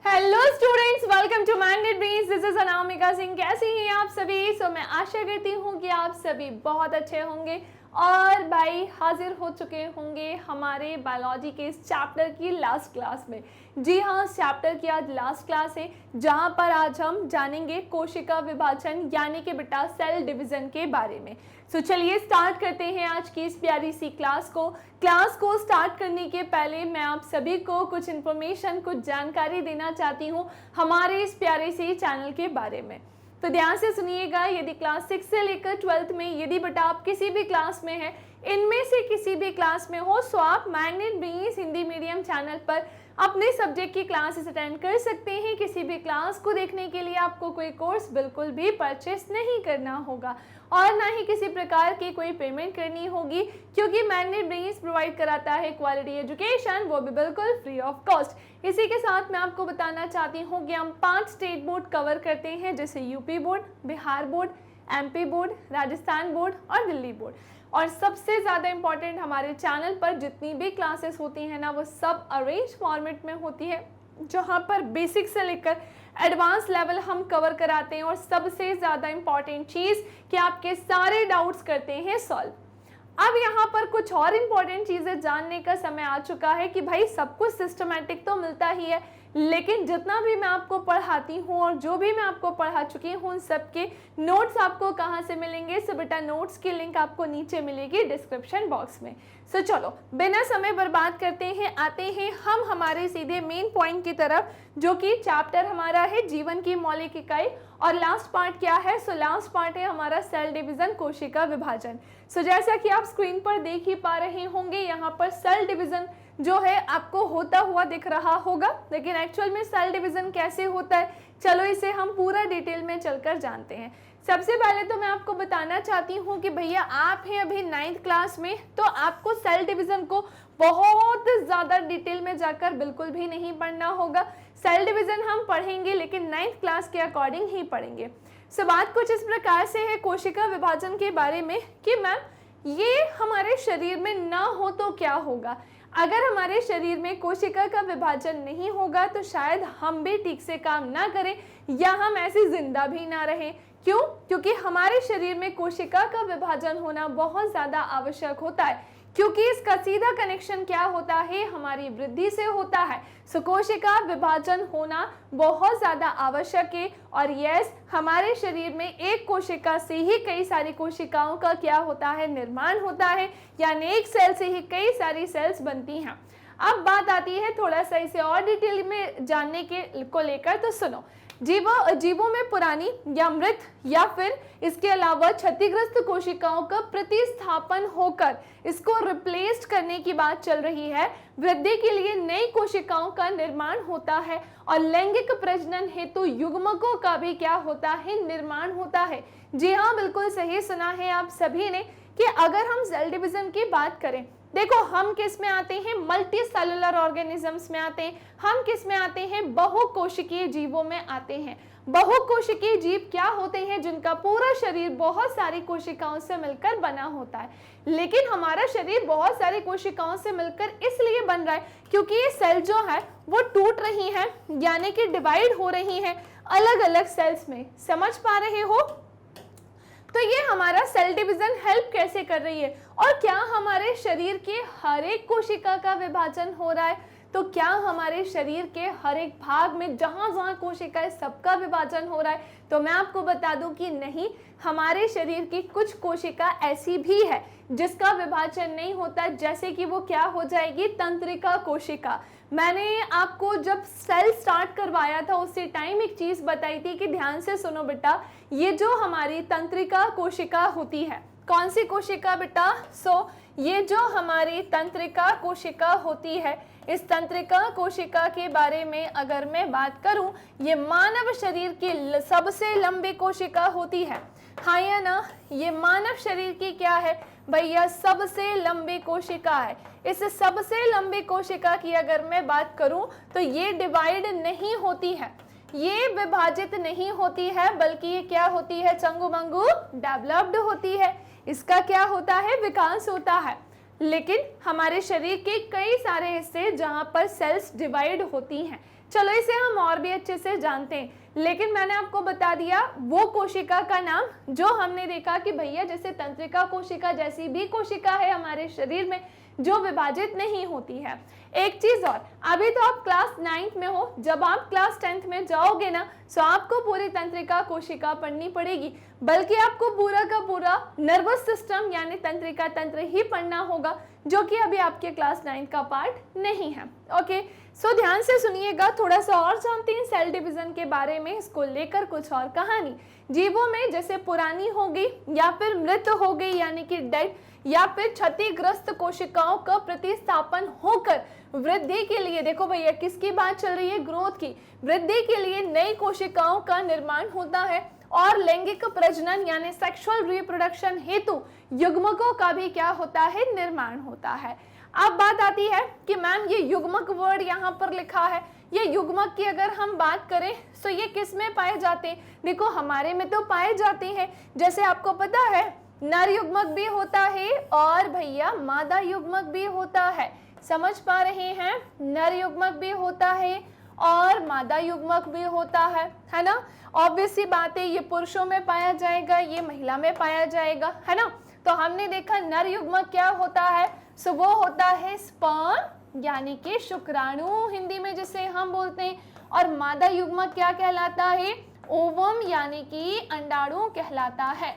Hello students, welcome to Magnet Brains. This is Anamika Singh. कैसे हैं आप सभी? मैं आशा करती हूँ कि आप सभी बहुत अच्छे होंगे और भाई हाजिर हो चुके होंगे हमारे बायोलॉजी के इस चैप्टर की लास्ट क्लास में। जी हाँ, चैप्टर की आज लास्ट क्लास है जहाँ पर आज हम जानेंगे कोशिका विभाजन यानी कि बेटा सेल डिवीजन के बारे में। चलिए स्टार्ट करते हैं आज की इस प्यारी सी क्लास को स्टार्ट करने के पहले मैं आप सभी को कुछ इन्फॉर्मेशन, कुछ जानकारी देना चाहती हूँ हमारे इस प्यारे से चैनल के बारे में। तो ध्यान से सुनिएगा। यदि क्लास 6 से लेकर 12th में यदि बेटा आप किसी भी क्लास में हैं, इनमें से किसी भी क्लास में हो, सो आप magnet brains Hindi medium channel पर अपने सब्जेक्ट की क्लासेस अटेंड कर सकते हैं। किसी भी क्लास को देखने के लिए आपको कोई कोर्स बिल्कुल भी परचेस नहीं करना होगा और ना ही किसी प्रकार की कोई पेमेंट करनी होगी, क्योंकि मैग्नेट ब्रेन्स प्रोवाइड कराता है क्वालिटी एजुकेशन, वो भी बिल्कुल फ्री ऑफ कॉस्ट। इसी के साथ मैं आपको बताना चाहती हूँ कि हम 5 स्टेट बोर्ड कवर करते हैं, जैसे UP board, Bihar board, MP board, Rajasthan board और दिल्ली बोर्ड। और सबसे ज़्यादा इम्पॉर्टेंट, हमारे चैनल पर जितनी भी क्लासेस होती हैं ना, वो सब अरेंज फॉर्मेट में होती है, जहाँ पर बेसिक से लेकर एडवांस लेवल हम कवर कराते हैं और सबसे ज़्यादा इम्पॉर्टेंट चीज़ कि आपके सारे डाउट्स करते हैं सॉल्व। अब यहाँ पर कुछ और इम्पॉर्टेंट चीज़ें जानने का समय आ चुका है कि भाई सब कुछ सिस्टमैटिक तो मिलता ही है, लेकिन जितना भी मैं आपको पढ़ाती हूँ और जो भी मैं आपको पढ़ा चुकी हूँ उन सबके नोट्स आपको कहाँ से मिलेंगे? बेटा नोट्स की लिंक आपको नीचे मिलेगी डिस्क्रिप्शन बॉक्स में। चलो बिना समय बर्बाद करते हैं, आते हैं हम हमारे सीधे मेन पॉइंट की तरफ, जो कि चैप्टर हमारा है जीवन की मौलिक इकाई। और लास्ट पार्ट क्या है? लास्ट पार्ट है हमारा सेल डिवीजन, कोशिका विभाजन। जैसा कि आप स्क्रीन पर देख ही पा रहे होंगे, यहाँ पर सेल डिवीजन जो है आपको होता हुआ दिख रहा होगा, लेकिन एक्चुअल में सेल डिवीजन कैसे होता है, चलो इसे हम पूरा डिटेल में चलकर जानते हैं। सबसे पहले तो मैं आपको बताना चाहती हूँ कि भैया आप हैं अभी 9th क्लास में, तो आपको सेल डिवीजन को बहुत ज़्यादा डिटेल में जाकर बिल्कुल भी नहीं पढ़ना होगा। सेल डिवीजन हम पढ़ेंगे लेकिन 9th क्लास के अकॉर्डिंग ही पढ़ेंगे। बात कुछ इस प्रकार से है कोशिका विभाजन के बारे में कि मैम ये हमारे शरीर में ना हो तो क्या होगा? अगर हमारे शरीर में कोशिका का विभाजन नहीं होगा तो शायद हम भी ठीक से काम ना करें या हम ऐसे जिंदा भी ना रहें। क्यों? क्योंकि हमारे शरीर में कोशिका का विभाजन होना बहुत ज़्यादा आवश्यक होता है, क्योंकि इसका सीधा कनेक्शन क्या होता है? हमारी वृद्धि से होता है। कोशिका विभाजन होना बहुत ज़्यादा आवश्यक है। और यस, हमारे शरीर में एक कोशिका से ही कई सारी कोशिकाओं का क्या होता है? निर्माण होता है, यानी एक सेल से ही कई सारी सेल्स बनती हैं। अब बात आती है थोड़ा सा इसे और डिटेल में जानने के को लेकर, तो सुनो। जीवों में पुरानी या मृत या फिर इसके अलावा क्षतिग्रस्त कोशिकाओं का प्रतिस्थापन होकर इसको रिप्लेस्ड करने की बात चल रही है। वृद्धि के लिए नई कोशिकाओं का निर्माण होता है और लैंगिक प्रजनन हेतु युग्मकों का भी क्या होता है? निर्माण होता है। जी हाँ, बिल्कुल सही सुना है आप सभी ने कि अगर हम सेल डिवीजन की बात करें, देखो हम किस में आते हैं? मल्टी सेलुलर ऑर्गेनिजम्स में आते हैं। हम किस में आते हैं? बहुकोशिकीय जीवों में आते हैं। बहुकोशिकीय जीव क्या होते हैं? जिनका पूरा शरीर बहुत सारी कोशिकाओं से मिलकर बना होता है। लेकिन हमारा शरीर बहुत सारी कोशिकाओं से मिलकर इसलिए बन रहा है क्योंकि ये सेल जो है वो टूट रही है, यानी कि डिवाइड हो रही है अलग अलग सेल्स में। समझ पा रहे हो? तो ये हमारा सेल डिवीजन हेल्प कैसे कर रही है? और क्या हमारे शरीर के हर एक कोशिका का विभाजन हो रहा है? तो क्या हमारे शरीर के हर एक भाग में जहां जहां कोशिका है सबका विभाजन हो रहा है? तो मैं आपको बता दूं कि नहीं, हमारे शरीर की कुछ कोशिका ऐसी भी है जिसका विभाजन नहीं होता, जैसे कि वो क्या हो जाएगी? तंत्रिका कोशिका। मैंने आपको जब सेल स्टार्ट करवाया था उसी टाइम एक चीज बताई थी कि ध्यान से सुनो बेटा, ये जो हमारी तंत्रिका कोशिका होती है, कौन सी कोशिका बेटा? ये जो हमारी तंत्रिका कोशिका होती है, इस तंत्रिका कोशिका के बारे में अगर मैं बात करूं, ये मानव शरीर की सबसे लंबी कोशिका होती है। हाँ या ना? ये मानव शरीर की क्या है भैया? सबसे लंबी कोशिका है। इस सबसे लंबी कोशिका की अगर मैं बात करूं तो ये डिवाइड नहीं होती है, ये विभाजित नहीं होती है, बल्कि ये क्या होती है? चंगू मंगू डेवलप्ड होती है। इसका क्या होता है? विकास होता है। लेकिन हमारे शरीर के कई सारे हिस्से जहां पर सेल्स डिवाइड होती हैं, चलो इसे हम और भी अच्छे से जानते हैं, लेकिन मैंने आपको बता दिया वो कोशिका का नाम जो हमने देखा कि भैया जैसे तंत्रिका कोशिका जैसी भी कोशिका है हमारे शरीर में जो विभाजित नहीं होती है। एक चीज और, अभी तो आप क्लास 9th में हो, जब आप क्लास 10th में जाओगे ना तो आपको पूरी तंत्रिका कोशिका पढ़नी पड़ेगी, बल्कि आपको पूरा का पूरा नर्वस सिस्टम यानी तंत्रिका तंत्र ही पढ़ना होगा, जो कि अभी आपके क्लास 9th का पार्ट नहीं है। ओके, सो ध्यान से सुनिएगा, थोड़ा सा और जानते हैं सेल डिवीजन के बारे में, इसको लेकर कुछ और कहानी। जीवों में जैसे पुरानी हो गई या फिर मृत हो गई यानी कि डेड, या फिर क्षतिग्रस्त कोशिकाओं का प्रतिस्थापन होकर वृद्धि के लिए, देखो भैया किसकी बात चल रही है, ग्रोथ की, वृद्धि के लिए नई कोशिकाओं का निर्माण होता है और लैंगिक प्रजनन यानी सेक्सुअल रिप्रोडक्शन हेतु युग्मकों का भी क्या होता है, निर्माण होता है। अब बात आती है कि मैम ये युग्मक वर्ड यहाँ पर लिखा है, ये युग्मक की अगर हम बात करें तो ये किस में पाए जाते हैं, देखो हमारे में तो पाए जाते हैं, जैसे आपको पता है नर युग्मक भी होता है और भैया मादा युग्मक भी होता है, समझ पा रहे हैं, नर युग्मक भी होता है और मादा युग्मक भी होता है ना। ऑब्वियस सी बात है, ये पुरुषों में पाया जाएगा, ये महिला में पाया जाएगा, है ना। तो हमने देखा नर युग्मक क्या होता है, सो वो होता है स्पर्म यानी कि शुक्राणु हिंदी में जिसे हम बोलते हैं, और मादा युग्मक क्या कहलाता है, ओवम यानी कि अंडाणु कहलाता है।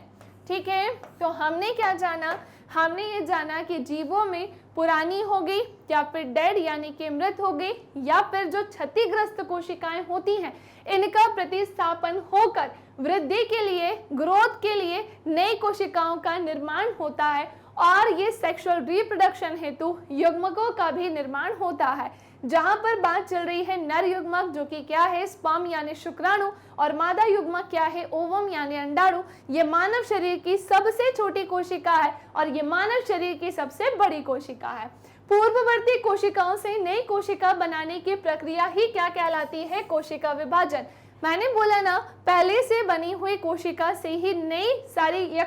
ठीक है, तो हमने क्या जाना, हमने ये जाना कि जीवों में पुरानी हो गई या फिर डेड यानी कि मृत हो गई या फिर जो क्षतिग्रस्त कोशिकाएं होती हैं इनका प्रतिस्थापन होकर वृद्धि के लिए, ग्रोथ के लिए नई कोशिकाओं का निर्माण होता है और ये सेक्सुअल रिप्रोडक्शन हेतु युग्मकों का भी निर्माण होता है। जहां पर बात चल रही है नर युग्मक जो कि क्या है, स्पर्म यानी शुक्राणु, और मादा युग्मक क्या है, ओवम यानी अंडाणु। ये मानव शरीर की सबसे छोटी कोशिका है और ये मानव शरीर की सबसे बड़ी कोशिका है। पूर्ववर्ती कोशिकाओं से नई कोशिका बनाने की प्रक्रिया ही क्या कहलाती है, कोशिका विभाजन। मैंने बोला ना, पहले से बनी हुई कोशिका से ही नई या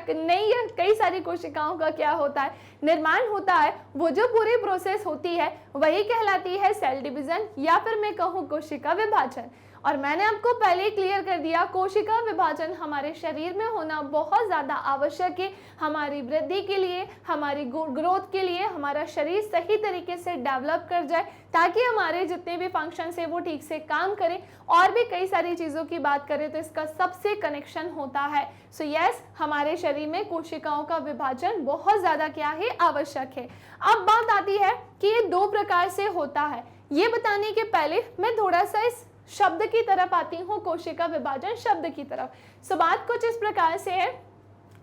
कई सारी कोशिकाओं का क्या होता है, निर्माण होता है। वो जो पूरी प्रोसेस होती है वही कहलाती है सेल डिवीजन या फिर मैं कहूँ कोशिका विभाजन। और मैंने आपको पहले ही क्लियर कर दिया, कोशिका विभाजन हमारे शरीर में होना बहुत ज़्यादा आवश्यक है हमारी वृद्धि के लिए, हमारी ग्रोथ के लिए, हमारा शरीर सही तरीके से डेवलप कर जाए ताकि हमारे जितने भी फंक्शंस है वो ठीक से काम करें। और भी कई सारी चीज़ों की बात करें तो इसका सबसे कनेक्शन होता है। सो यस, हमारे शरीर में कोशिकाओं का विभाजन बहुत ज़्यादा क्या है, आवश्यक है। अब बात आती है कि ये दो प्रकार से होता है। ये बताने के पहले मैं थोड़ा सा इस शब्द की तरफ आती हूँ, कोशिका विभाजन शब्द की तरफ। सो बात कुछ इस प्रकार से है,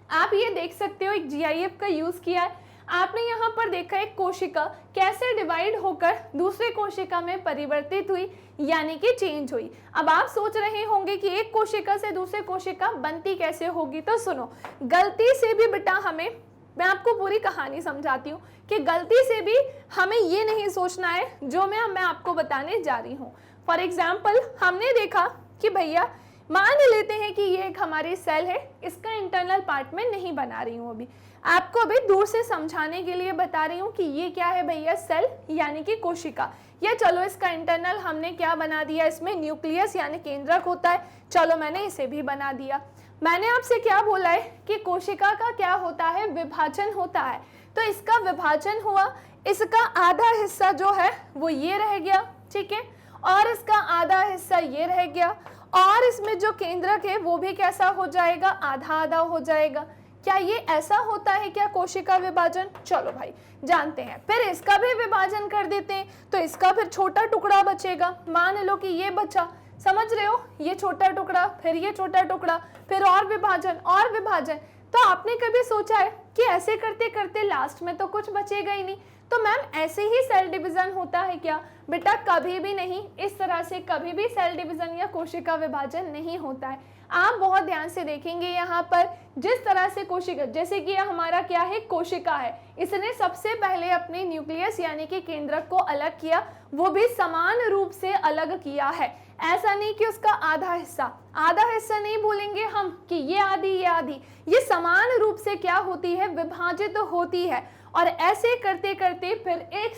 आप ये देख सकते हो एक GIF का यूज किया है, आपने यहाँ पर देखा एक कोशिका कैसे डिवाइड होकर दूसरे कोशिका में परिवर्तित हुई यानी कि चेंज हुई। अब आप सोच रहे होंगे कि एक कोशिका से दूसरे कोशिका बनती कैसे होगी, तो सुनो, गलती से भी बेटा मैं आपको पूरी कहानी समझाती हूँ कि गलती से भी हमें ये नहीं सोचना है जो मैं आपको बताने जा रही हूँ। फॉर एग्जाम्पल, हमने देखा कि भैया मान लेते हैं कि ये एक हमारी सेल है, इसका इंटरनल पार्ट में नहीं बना रही हूँ, अभी आपको अभी दूर से समझाने के लिए बता रही हूँ कि ये क्या है भैया, सेल यानी कि कोशिका। या चलो इसका इंटरनल हमने क्या बना दिया, इसमें न्यूक्लियस यानी केंद्रक होता है, चलो मैंने इसे भी बना दिया। मैंने आपसे क्या बोला है कि कोशिका का क्या होता है, विभाजन होता है। तो इसका विभाजन हुआ, इसका आधा हिस्सा जो है वो ये रह गया, ठीक है, और इसका आधा हिस्सा ये रह गया, और इसमें जो केंद्रक है वो भी कैसा हो जाएगा, आधा आधा हो जाएगा। क्या ये ऐसा होता है क्या कोशिका विभाजन? चलो भाई जानते हैं। फिर इसका भी विभाजन कर देते हैं तो इसका फिर छोटा टुकड़ा बचेगा। मान लो कि ये बचा, समझ रहे हो, ये छोटा टुकड़ा, फिर ये छोटा टुकड़ा, फिर और विभाजन और विभाजन। तो आपने कभी सोचा है कि ऐसे करते करते लास्ट में तो कुछ बचेगा ही नहीं? तो मैम ऐसे ही सेल डिवीजन होता है क्या? बेटा कभी भी नहीं, इस तरह से कभी भी सेल डिवीजन या कोशिका विभाजन नहीं होता है। आप बहुत ध्यान से देखेंगे यहाँ पर जिस तरह से कोशिका, जैसे कि हमारा क्या है, कोशिका है, इसने सबसे पहले अपने न्यूक्लियस यानी कि केंद्रक को अलग किया, वो भी समान रूप से अलग किया है। ऐसा नहीं कि उसका आधा हिस्सा नहीं बोलेंगे हम कि ये आधी, ये समान रूप से क्या होती है, विभाजित होती है। और ऐसे करते करते फिर एक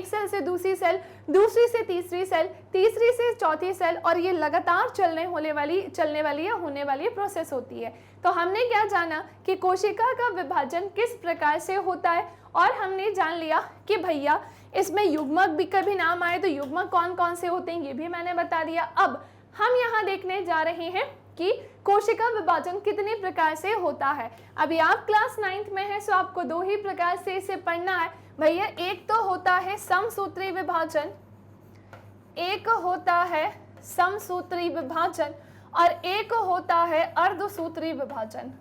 सेल से दूसरी सेल, दूसरी से तीसरी सेल, तीसरी से चौथी सेल, और ये लगातार चलने वाली या होने वाली प्रोसेस होती है। तो हमने क्या जाना कि कोशिका का विभाजन किस प्रकार से होता है, और हमने जान लिया कि भैया इसमें युग्मक भी कभी नाम आए तो युग्मक कौन कौन से होते हैं ये भी मैंने बता दिया। अब हम यहाँ देखने जा रहे हैं कि कोशिका विभाजन कितने प्रकार से होता है। अभी आप क्लास 9th में है, सो आपको दो ही प्रकार से इसे पढ़ना है भैया। एक तो होता है समसूत्री विभाजन, एक होता है समसूत्री विभाजन, और एक होता है अर्धसूत्री विभाजन।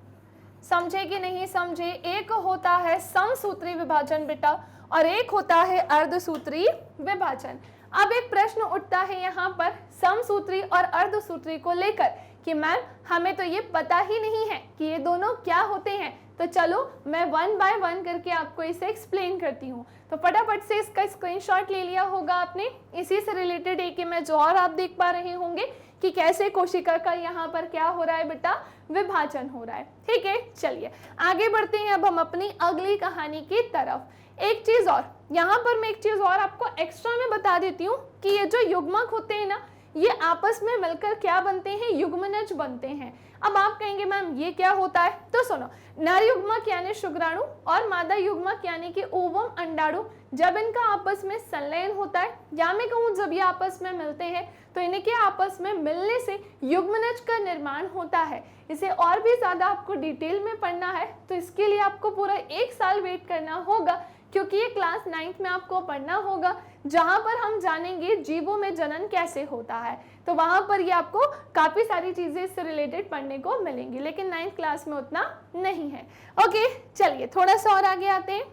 समझे कि नहीं समझे? एक होता है समसूत्री विभाजन बेटा, और एक होता है अर्धसूत्री विभाजन। अब एक प्रश्न उठता है यहाँ पर समसूत्री और अर्धसूत्री को लेकर कि मैम हमें तो ये पता ही नहीं है कि ये दोनों क्या होते हैं। तो चलो मैं 1 बाय 1 करके आपको इसे एक्सप्लेन करती हूँ। तो फटाफट से इसका स्क्रीनशॉट ले लिया होगा आपने। इसी से रिलेटेड एक इमेज और आप देख पा रहे होंगे कि कैसे कोशिका का यहाँ पर क्या हो रहा है बेटा, विभाजन हो रहा है। ठीक है, चलिए आगे बढ़ते हैं अब हम अपनी अगली कहानी की तरफ। एक चीज और यहाँ पर मैं एक चीज और आपको एक्स्ट्रा में बता देती हूँ कि ये जो युग्मक होते हैं ना, ये आपस में मिलकर क्या बनते हैं, युग्मनज बनते हैं। अब आप कहेंगे मैम ये क्या होता है, तो सुनो, नर युग्मक यानी शुक्राणु और मादा युग्मक यानी कि ओवम अंडाणु, जब इनका आपस में संलयन होता है, या मैं कहूँ जब ये आपस में मिलते हैं, तो इनके आपस में मिलने से युग्मनज का निर्माण होता है। इसे और भी ज्यादा आपको डिटेल में पढ़ना है तो इसके लिए आपको पूरा 1 साल वेट करना होगा, क्योंकि ये क्लास 9th में आपको पढ़ना होगा, जहां पर हम जानेंगे जीवों में जनन कैसे होता है। तो वहां पर ये आपको काफी सारी चीजें इससे रिलेटेड पढ़ने को मिलेंगी, लेकिन 9th क्लास में उतना नहीं है। ओके, चलिए थोड़ा सा और आगे आते हैं।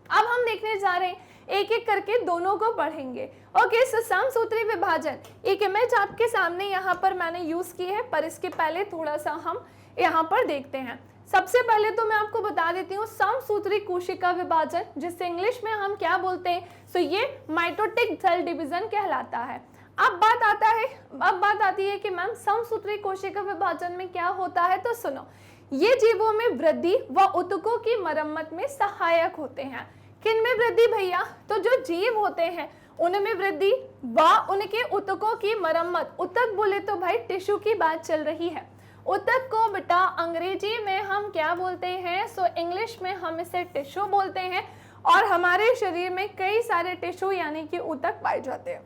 अब हम देखने जा रहे हैं, एक एक करके दोनों को पढ़ेंगे। ओके, सो समसूत्री विभाजन, एक इमेज आपके सामने यहाँ पर मैंने यूज की है, पर इसके पहले थोड़ा सा हम यहाँ पर देखते हैं। सबसे पहले तो मैं आपको बता देती हूँ समसूत्री कोशिका विभाजन, जिससे इंग्लिश में हम क्या बोलते हैं, सो ये माइटोटिक सेल डिवीजन कहलाता है। अब बात आती है कि मैम समसूत्री कोशिका विभाजन में क्या होता है। तो सुनो, ये जीवों में वृद्धि व ऊतकों की मरम्मत में सहायक होते हैं। किन में वृद्धि भैया? तो जो जीव होते हैं उनमें वृद्धि व उनके ऊतकों की मरम्मत। ऊतक बोले तो भाई टिश्यू की बात चल रही है। ऊतक को बेटा अंग्रेजी में हम क्या बोलते हैं, सो इंग्लिश में हम इसे टिश्यू बोलते हैं, और हमारे शरीर में कई सारे टिश्यू यानी कि ऊतक पाए जाते हैं।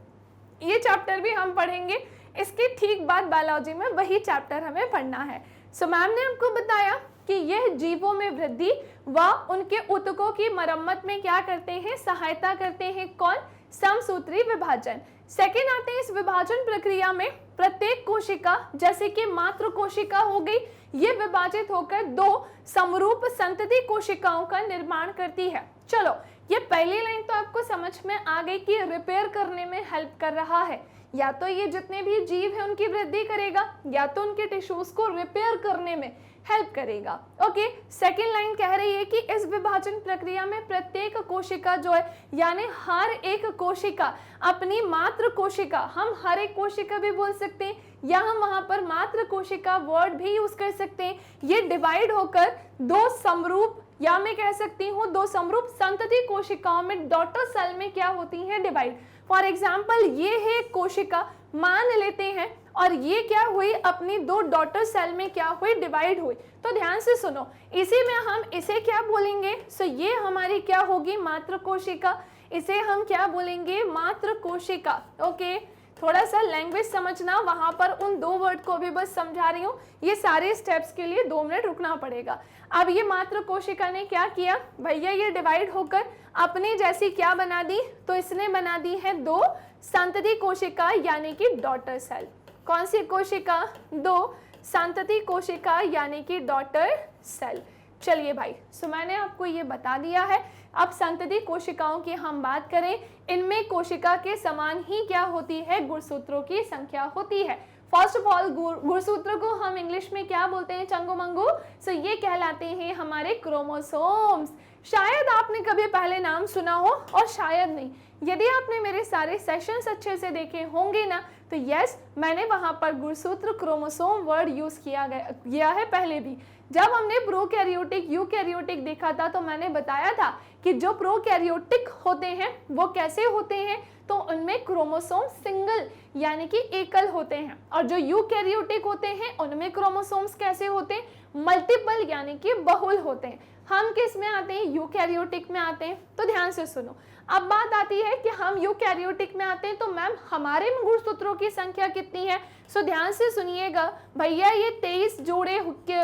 ये चैप्टर भी हम पढ़ेंगे, इसके ठीक बाद बायोलॉजी में वही चैप्टर हमें पढ़ना है। सो मैम ने आपको बताया कि यह जीवों में वृद्धि व उनके ऊतकों की मरम्मत में क्या करते हैं, सहायता करते हैं। कौन? समसूत्री विभाजन। सेकेंड आते हैं इस विभाजन प्रक्रिया में प्रत्येक कोशिका, जैसे कि मातृ कोशिका हो गई, ये विभाजित होकर 2 समरूप संतति कोशिकाओं का निर्माण करती है। चलो, ये पहली लाइन तो आपको समझ में आ गई कि रिपेयर करने में हेल्प कर रहा है। या तो ये जितने भी जीव है उनकी वृद्धि करेगा, या तो उनके टिश्यूज को रिपेयर करने में हेल्प करेगा। ओके, सेकेंड लाइन कह रही है कि इस विभाजन प्रक्रिया में प्रत्येक कोशिका जो है, यानी हर एक कोशिका अपनी मातृ कोशिका, हम हर एक कोशिका भी बोल सकते हैं, या हम वहां पर मातृ कोशिका वर्ड भी यूज कर सकते हैं। ये डिवाइड होकर 2 समरूप, या मैं कह सकती हूँ 2 समरूप संतति कोशिकाओं में, डॉटर सेल में क्या होती है, डिवाइड। फॉर एग्जाम्पल ये है कोशिका, मान लेते हैं, और ये क्या हुई, अपनी 2 डॉटर सेल में क्या हुई, डिवाइड हुई। तो ध्यान से सुनो, इसी में हम इसे क्या बोलेंगे, सो ये हमारी क्या होगी, मातृ कोशिका। इसे हम क्या बोलेंगे, मातृ कोशिका। ओके, थोड़ा सा लैंग्वेज समझना, वहां पर उन 2 वर्ड को भी बस समझा रही हूँ। ये सारे स्टेप्स के लिए 2 मिनट रुकना पड़ेगा। अब ये मातृ कोशिका ने क्या किया भैया, ये डिवाइड होकर अपनी जैसी क्या बना दी, तो इसने बना दी है 2 संतति कोशिका यानी कि डॉटर सेल। कौन सी कोशिका, 2 संतति कोशिका यानी कि डॉटर सेल। चलिए भाई, सो मैंने आपको ये बता दिया है। अब संतति कोशिकाओं की हम बात करें, इनमें कोशिका के समान ही क्या होती है, गुणसूत्रों की संख्या होती है। फर्स्ट ऑफ ऑल, गुणसूत्र को हम इंग्लिश में क्या बोलते हैं, चंगू मंगू, सो ये कहलाते हैं हमारे क्रोमोसोम्स। शायद आपने कभी पहले नाम सुना हो और शायद नहीं, यदि आपने मेरे सारे सेशंस अच्छे से देखे होंगे ना, तो यस, मैंने वहाँ पर गुणसूत्र क्रोमोसोम वर्ड यूज़ किया है पहले भी। जब हमने प्रोकैरियोटिक यूकैरियोटिक देखा था तो मैंने बताया था कि जो प्रोकैरियोटिक होते हैं वो कैसे होते हैं, तो उनमें क्रोमोसोम सिंगल यानी कि एकल होते हैं, और जो यूकैरियोटिक होते हैं उनमें क्रोमोसोम्स कैसे होते हैं, मल्टीपल यानी कि बहुल होते हैं। हम किस में आते हैं, यूकैरियोटिक में आते हैं। तो ध्यान से सुनो, अब बात आती है कि हम यूकैरियोटिक में आते हैं तो मैम हमारे में गुणसूत्रों की संख्या कितनी है। सो ध्यान से सुनिएगा भैया, ये 23 जोड़े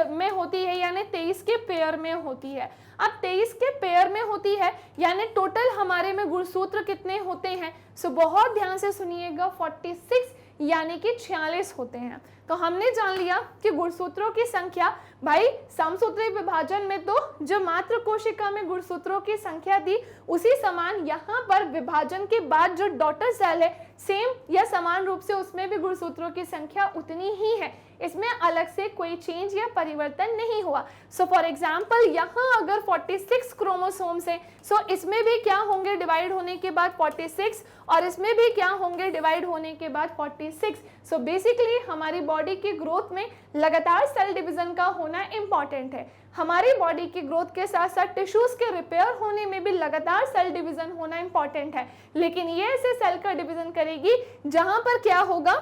में होती है, यानी 23 के पेयर में होती है। अब 23 के पेयर में होती है यानी टोटल हमारे में गुणसूत्र कितने होते हैं। सो बहुत ध्यान से सुनिएगा, 46 यानी कि 46 होते हैं। तो हमने जान लिया कि गुणसूत्रों की संख्या, भाई समसूत्री विभाजन में तो जो मात्र कोशिका में गुणसूत्रों की संख्या थी उसी समान यहाँ पर विभाजन के बाद जो डॉटर सेल है सेम या समान रूप से उसमें भी गुणसूत्रों की संख्या उतनी ही है, इसमें अलग से कोई चेंज या परिवर्तन नहीं हुआ। सो फॉर एग्जाम्पल यहाँ अगर 46 क्रोमोसोम्स हैं, सो इसमें भी क्या होंगे डिवाइड होने के बाद 46, और इसमें भी क्या होंगे डिवाइड होने के बाद 46। सो बेसिकली हमारी बॉडी की ग्रोथ में लगातार सेल डिवीजन का होना इंपॉर्टेंट है। हमारी बॉडी की ग्रोथ के साथ साथ टिश्यूज के रिपेयर होने में भी लगातार सेल डिवीजन होना इंपॉर्टेंट है, लेकिन ये ऐसे सेल का डिवीजन करेगी जहां पर क्या होगा,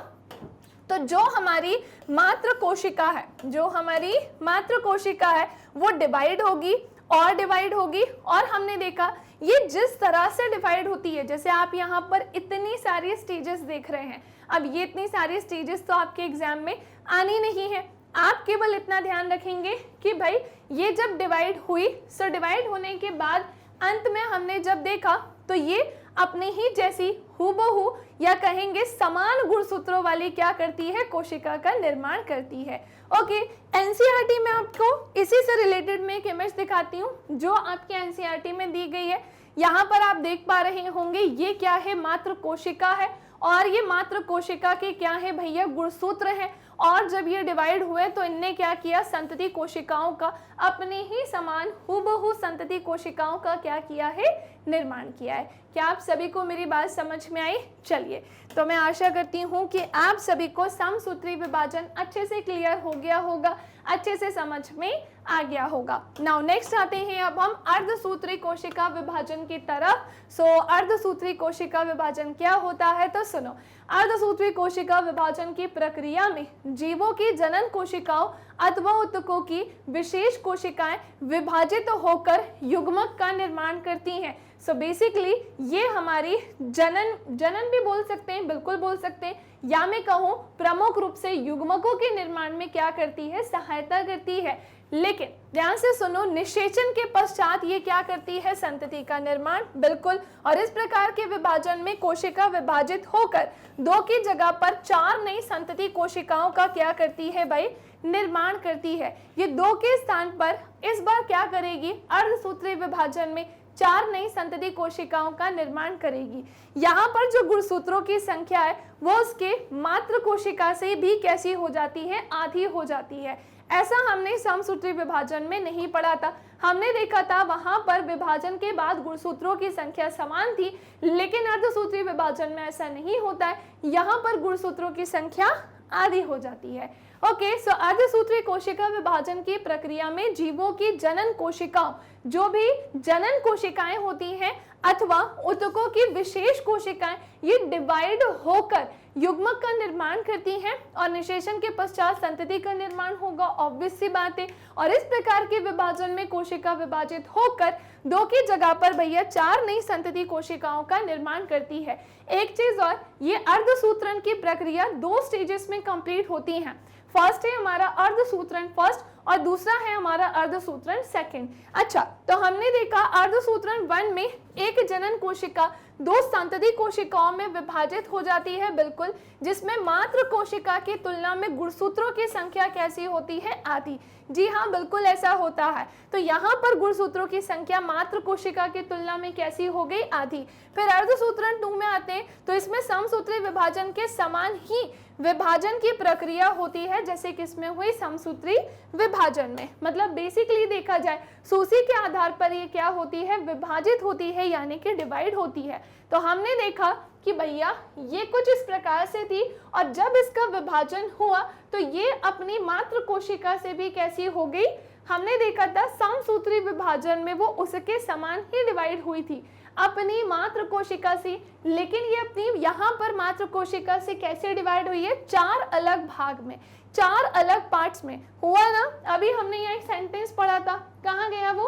तो जो हमारी मात्र कोशिका है, जो हमारी मात्र कोशिका है वो डिवाइड होगी और डिवाइड होगी। और हमने देखा ये जिस तरह से डिवाइड होती है, जैसे आप यहाँ पर इतनी सारी स्टेजेस देख रहे हैं, अब ये इतनी सारी स्टेजेस तो आपके एग्जाम में आनी नहीं है। आप केवल इतना ध्यान रखेंगे कि भाई ये जब डिवाइड हुई, सो डिवाइड होने के बाद अंत में हमने जब देखा तो ये अपने ही जैसी हूबहू या कहेंगे समान गुणसूत्रों वाली क्या करती है, कोशिका का निर्माण करती है। ओके, एनसीईआरटी में आपको इसी से रिलेटेड मैं एक इमेज दिखाती हूँ जो आपके एनसीईआरटी में दी गई है। यहाँ पर आप देख पा रहे होंगे ये क्या है, मात्र कोशिका है, और ये मात्र कोशिका के क्या है भैया, गुणसूत्र है। और जब ये डिवाइड हुए तो इनने क्या किया, संतति कोशिकाओं का, अपने ही समान हूबहू संतति कोशिकाओं का क्या किया है, निर्माण किया है। क्या आप सभी को मेरी बात समझ में आई? चलिए, तो मैं आशा करती हूँ कि आप सभी को समसूत्री विभाजन अच्छे से क्लियर हो गया होगा, अच्छे से समझ में आ गया होगा। नाउ नेक्स्ट आते हैं अब हम अर्धसूत्री कोशिका विभाजन की तरफ। सो अर्धसूत्री कोशिका विभाजन क्या होता है, तो सुनो, अर्धसूत्री कोशिका विभाजन की प्रक्रिया में जीवों की जनन कोशिकाओं अथवा ऊतकों की विशेष कोशिकाएं विभाजित होकर युग्मक का निर्माण करती हैं। सो बेसिकली ये हमारी जनन भी बोल सकते हैं, बिल्कुल बोल सकते हैं, या मैं कहूँ प्रमुख रूप से युग्मकों के निर्माण में क्या करती है, सहायता करती है। लेकिन ध्यान से सुनो, निषेचन के पश्चात ये क्या करती है, संतति का निर्माण, बिल्कुल। और इस प्रकार के विभाजन में कोशिका विभाजित होकर 2 की जगह पर 4 नई संतति कोशिकाओं का क्या करती है भाई, निर्माण करती है। ये 2 के स्थान पर इस बार क्या करेगी, अर्धसूत्री विभाजन में 4 नई संतति कोशिकाओं का निर्माण करेगी। यहाँ पर जो गुणसूत्रों की संख्या है वो उसके मात्र कोशिका से भी कैसी हो जाती है, आधी हो जाती है। ऐसा हमने समसूत्री विभाजन में नहीं पढ़ा था। हमने देखा था वहां पर विभाजन के बाद गुणसूत्रों की संख्या समान थी, लेकिन अर्धसूत्री विभाजन में ऐसा नहीं होता है, यहाँ पर गुणसूत्रों की संख्या आधी हो जाती है। ओके, सो अर्धसूत्री कोशिका विभाजन की प्रक्रिया में जीवों की जनन कोशिकाओं, जो भी जनन कोशिकाएं होती हैं अथवा ऊतकों की विशेष कोशिकाएं, ये डिवाइड होकर युग्मक का निर्माण करती हैं और निषेचन के पश्चात संतति का निर्माण होगा, ऑब्वियस सी बात है। और इस प्रकार के विभाजन में कोशिका विभाजित होकर 2 की जगह पर भैया 4 नई संतति कोशिकाओं का निर्माण करती है। एक चीज और, ये अर्धसूत्रण की प्रक्रिया 2 स्टेजेस में कंप्लीट होती है। फर्स्ट है हमारा अर्धसूत्रण फर्स्ट और दूसरा है हमारा अर्धसूत्रण सेकंड। अच्छा, तो हमने देखा अर्धसूत्रण 1 में एक जनन कोशिका 2 संतति कोशिकाओं में विभाजित हो जाती है, बिल्कुल, जिसमें मात्र कोशिका की तुलना में गुणसूत्रों की संख्या कैसी होती है, आधी। जी हाँ, बिल्कुल ऐसा होता है। तो यहाँ पर गुणसूत्रों की संख्या मात्र कोशिका की तुलना में कैसी हो गई, आधी। फिर अर्धसूत्रण 2 में आते हैं तो इसमें समसूत्री विभाजन के समान ही विभाजन की प्रक्रिया होती है, जैसे किसमें हुई, समसूत्री विभाजन में। मतलब बेसिकली देखा जाए सूची के आधार पर ये क्या होती है, विभाजित होती है, यानी कि डिवाइड होती है। तो हमने देखा कि भैया ये कुछ इस प्रकार से थी, और जब इसका विभाजन हुआ तो ये अपनी मात्र कोशिका से भी कैसी हो गई, हमने देखा था समसूत्री विभाजन में वो उसके समान ही डिवाइड हुई थी अपनी मात्र कोशिका से। लेकिन ये अपनी यहाँ पर मात्र कोशिका से कैसे डिवाइड हुई है, 4 अलग भाग में, 4 अलग पार्ट्स में हुआ ना। अभी हमने यहाँ एक सेंटेंस पढ़ा था, कहाँ गया वो,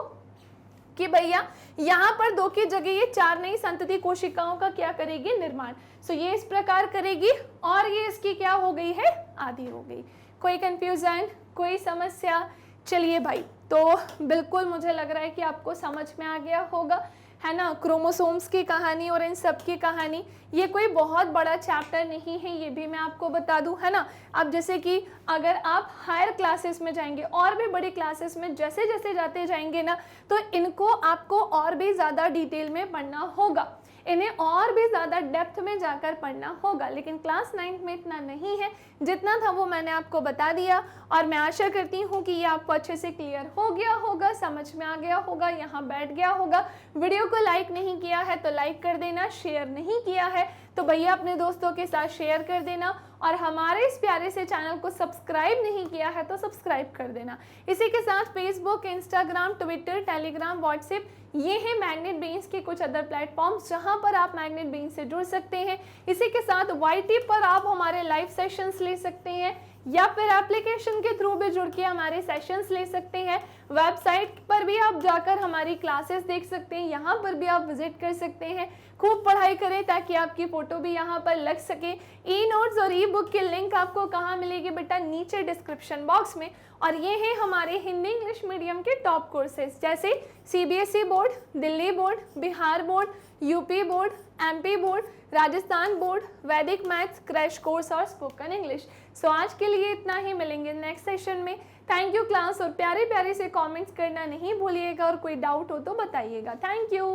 कि भैया यहाँ पर 2 की जगह ये 4 नई संतति कोशिकाओं का क्या करेगी, निर्माण। सो ये इस प्रकार करेगी, और ये इसकी क्या हो गई है, आधी हो गई। कोई कंफ्यूजन, कोई समस्या? चलिए भाई, तो बिल्कुल मुझे लग रहा है कि आपको समझ में आ गया होगा, है ना, क्रोमोसोम्स की कहानी और इन सब की कहानी। ये कोई बहुत बड़ा चैप्टर नहीं है, ये भी मैं आपको बता दूं, है ना। अब जैसे कि अगर आप हायर क्लासेस में जाएंगे और भी बड़ी क्लासेस में जैसे जैसे जाते जाएंगे ना, तो इनको आपको और भी ज़्यादा डिटेल में पढ़ना होगा, इन्हें और भी ज़्यादा डेप्थ में जाकर पढ़ना होगा। लेकिन क्लास 9 में इतना नहीं है, जितना था वो मैंने आपको बता दिया, और मैं आशा करती हूँ कि ये आपको अच्छे से क्लियर हो गया होगा, समझ में आ गया होगा, यहाँ बैठ गया होगा। वीडियो को लाइक नहीं किया है तो लाइक कर देना, शेयर नहीं किया है तो भैया अपने दोस्तों के साथ शेयर कर देना, और हमारे इस प्यारे से चैनल को सब्सक्राइब नहीं किया है तो सब्सक्राइब कर देना। इसी के साथ Facebook, Instagram, Twitter, Telegram, WhatsApp, ये है मैग्नेट ब्रेन्स के कुछ अदर प्लेटफॉर्म्स जहां पर आप मैग्नेट ब्रेन्स से जुड़ सकते हैं। इसी के साथ YT पर आप हमारे लाइव सेशंस ले सकते हैं, या फिर एप्लीकेशन के थ्रू भी जुड़ के हमारे सेशंस ले सकते हैं। वेबसाइट पर भी आप जाकर हमारी क्लासेस देख सकते हैं, यहाँ पर भी आप विजिट कर सकते हैं। खूब पढ़ाई करें ताकि आपकी फ़ोटो भी यहाँ पर लग सके। ई नोट्स और ई बुक की लिंक आपको कहाँ मिलेगी बेटा, नीचे डिस्क्रिप्शन बॉक्स में। और ये है हमारे हिंदी इंग्लिश मीडियम के टॉप कोर्सेज, जैसे CBSE board, Delhi board, Bihar board, UP board, MP board, Rajasthan board, वैदिक मैथ्स, क्रैश कोर्स और स्पोकन इंग्लिश। सो आज के लिए इतना ही, मिलेंगे नेक्स्ट सेशन में। थैंक यू क्लास, और प्यारे प्यारे से कमेंट्स करना नहीं भूलिएगा, और कोई डाउट हो तो बताइएगा। Thank you.